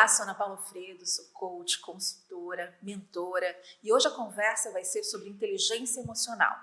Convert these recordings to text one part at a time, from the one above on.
sou Ana Paula Fredo, sou coach, consultora, mentora e hoje a conversa vai ser sobre inteligência emocional.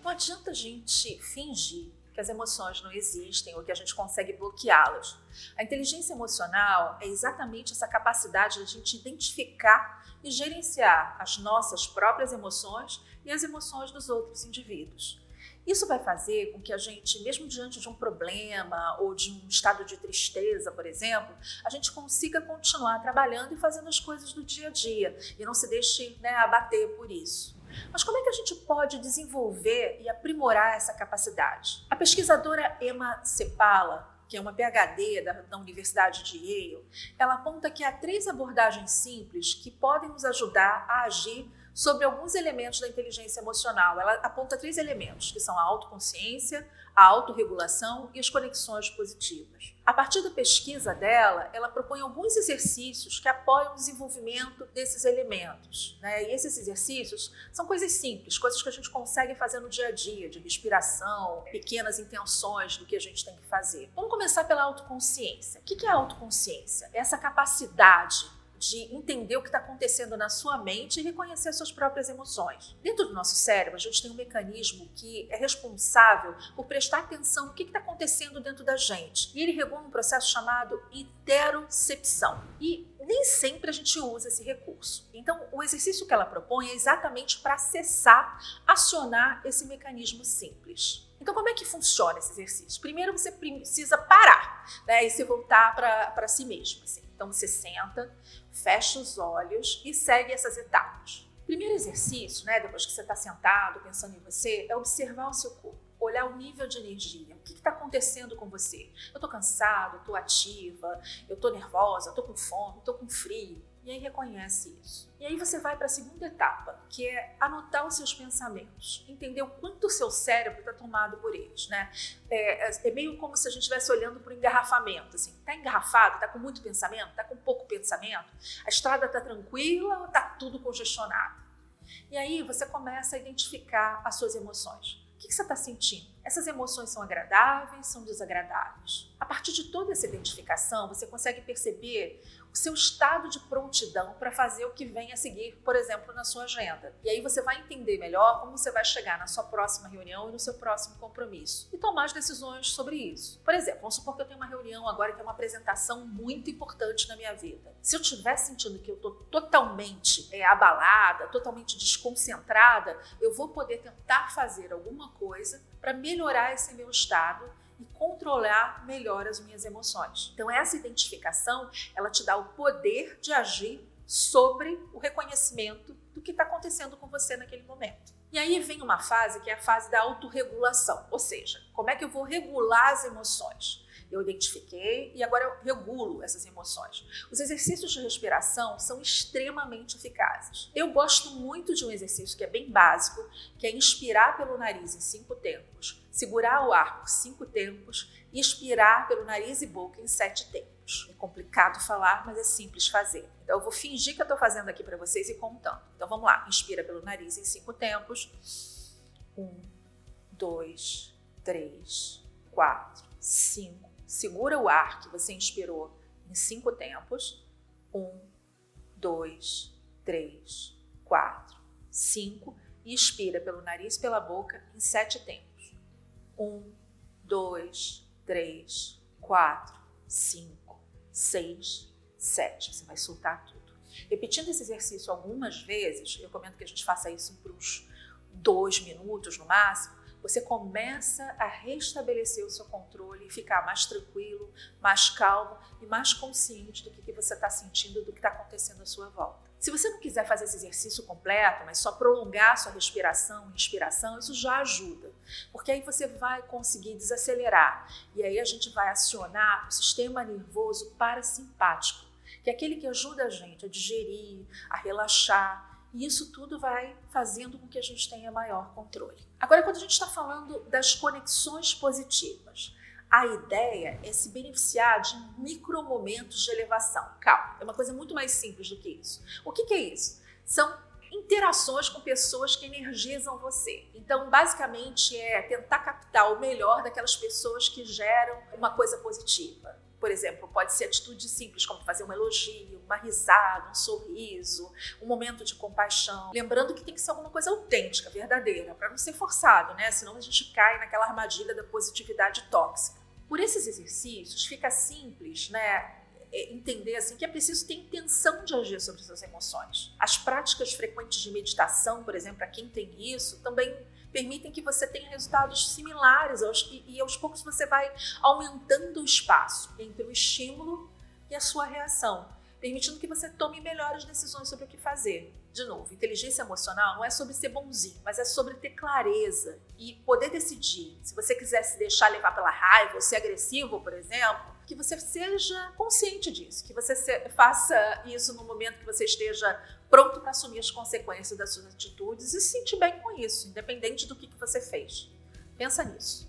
Não adianta a gente fingir que as emoções não existem ou que a gente consegue bloqueá-las. A inteligência emocional é exatamente essa capacidade de a gente identificar e gerenciar as nossas próprias emoções e as emoções dos outros indivíduos. Isso vai fazer com que a gente, mesmo diante de um problema ou de um estado de tristeza, por exemplo, a gente consiga continuar trabalhando e fazendo as coisas do dia a dia e não se deixe abater por isso. Mas como é que a gente pode desenvolver e aprimorar essa capacidade? A pesquisadora Emma Seppala, que é uma PhD da Universidade de Yale, ela aponta que há 3 abordagens simples que podem nos ajudar a agir sobre alguns elementos da inteligência emocional. Ela aponta 3 elementos, que são a autoconsciência, a autorregulação e as conexões positivas. A partir da pesquisa dela, ela propõe alguns exercícios que apoiam o desenvolvimento desses elementos, E esses exercícios são coisas simples, coisas que a gente consegue fazer no dia a dia, de respiração, pequenas intenções do que a gente tem que fazer. Vamos começar pela autoconsciência. O que é a autoconsciência? É essa capacidade de entender o que está acontecendo na sua mente e reconhecer as suas próprias emoções. Dentro do nosso cérebro, a gente tem um mecanismo que é responsável por prestar atenção no que está acontecendo dentro da gente. E ele regula um processo chamado interocepção. E nem sempre a gente usa esse recurso. Então, o exercício que ela propõe é exatamente para acessar, acionar esse mecanismo simples. Então, como é que funciona esse exercício? Primeiro, você precisa parar, e se voltar para si mesmo. Assim. Então, você senta, fecha os olhos e segue essas etapas. O primeiro exercício, depois que você está sentado, pensando em você, é observar o seu corpo, olhar o nível de energia. O que está acontecendo com você? Eu estou cansada, eu estou ativa, eu estou nervosa, eu estou com fome, estou com frio. E aí reconhece isso. E aí você vai para a segunda etapa, que é anotar os seus pensamentos, entender o quanto o seu cérebro está tomado por eles, É meio como se a gente estivesse olhando para o engarrafamento, assim, está engarrafado, está com muito pensamento, está com pouco pensamento, a estrada está tranquila ou está tudo congestionado? E aí você começa a identificar as suas emoções. O que você está sentindo? Essas emoções são agradáveis, são desagradáveis? A partir de toda essa identificação, você consegue perceber o seu estado de prontidão para fazer o que vem a seguir, por exemplo, na sua agenda. E aí você vai entender melhor como você vai chegar na sua próxima reunião e no seu próximo compromisso. E tomar as decisões sobre isso. Por exemplo, vamos supor que eu tenho uma reunião agora que é uma apresentação muito importante na minha vida. Se eu estiver sentindo que eu estou totalmente abalada, totalmente desconcentrada, eu vou poder tentar fazer alguma coisa para melhorar esse meu estado e controlar melhor as minhas emoções. Então essa identificação, ela te dá o poder de agir sobre o reconhecimento do que está acontecendo com você naquele momento. E aí vem uma fase que é a fase da autorregulação, ou seja, como é que eu vou regular as emoções? Eu identifiquei e agora eu regulo essas emoções. Os exercícios de respiração são extremamente eficazes. Eu gosto muito de um exercício que é bem básico, que é inspirar pelo nariz em 5 tempos, segurar o ar por 5 tempos e expirar pelo nariz e boca em 7 tempos. É complicado falar, mas é simples fazer. Então eu vou fingir que eu estou fazendo aqui para vocês e contando. Então vamos lá, inspira pelo nariz em 5 tempos. 1, 2, 3, 4, 5. Segura o ar que você inspirou em 5 tempos. 1, 2, 3, 4, 5. E expira pelo nariz e pela boca em 7 tempos. 1, 2, 3, 4, 5, 6, 7. Você vai soltar tudo. Repetindo esse exercício algumas vezes, eu recomendo que a gente faça isso por uns 2 minutos no máximo. Você começa a restabelecer o seu controle e ficar mais tranquilo, mais calmo e mais consciente do que você está sentindo, do que está acontecendo à sua volta. Se você não quiser fazer esse exercício completo, mas só prolongar a sua respiração e inspiração, isso já ajuda, porque aí você vai conseguir desacelerar e aí a gente vai acionar o sistema nervoso parasimpático, que é aquele que ajuda a gente a digerir, a relaxar. E isso tudo vai fazendo com que a gente tenha maior controle. Agora, quando a gente está falando das conexões positivas, a ideia é se beneficiar de micromomentos de elevação. Calma, é uma coisa muito mais simples do que isso. O que é isso? São interações com pessoas que energizam você. Então, basicamente, é tentar captar o melhor daquelas pessoas que geram uma coisa positiva. Por exemplo, pode ser atitude simples, como fazer um elogio, uma risada, um sorriso, um momento de compaixão. Lembrando que tem que ser alguma coisa autêntica, verdadeira, para não ser forçado, né? Senão a gente cai naquela armadilha da positividade tóxica. Por esses exercícios, fica simples, né? Entender assim, que é preciso ter intenção de agir sobre suas emoções. As práticas frequentes de meditação, por exemplo, para quem tem isso, também permitem que você tenha resultados similares e aos poucos você vai aumentando o espaço entre o estímulo e a sua reação, permitindo que você tome melhores decisões sobre o que fazer. De novo, inteligência emocional não é sobre ser bonzinho, mas é sobre ter clareza e poder decidir. Se você quiser se deixar levar pela raiva ou ser agressivo, por exemplo, que você seja consciente disso, que você faça isso no momento que você esteja pronto para assumir as consequências das suas atitudes e se sentir bem com isso, independente do que você fez. Pensa nisso.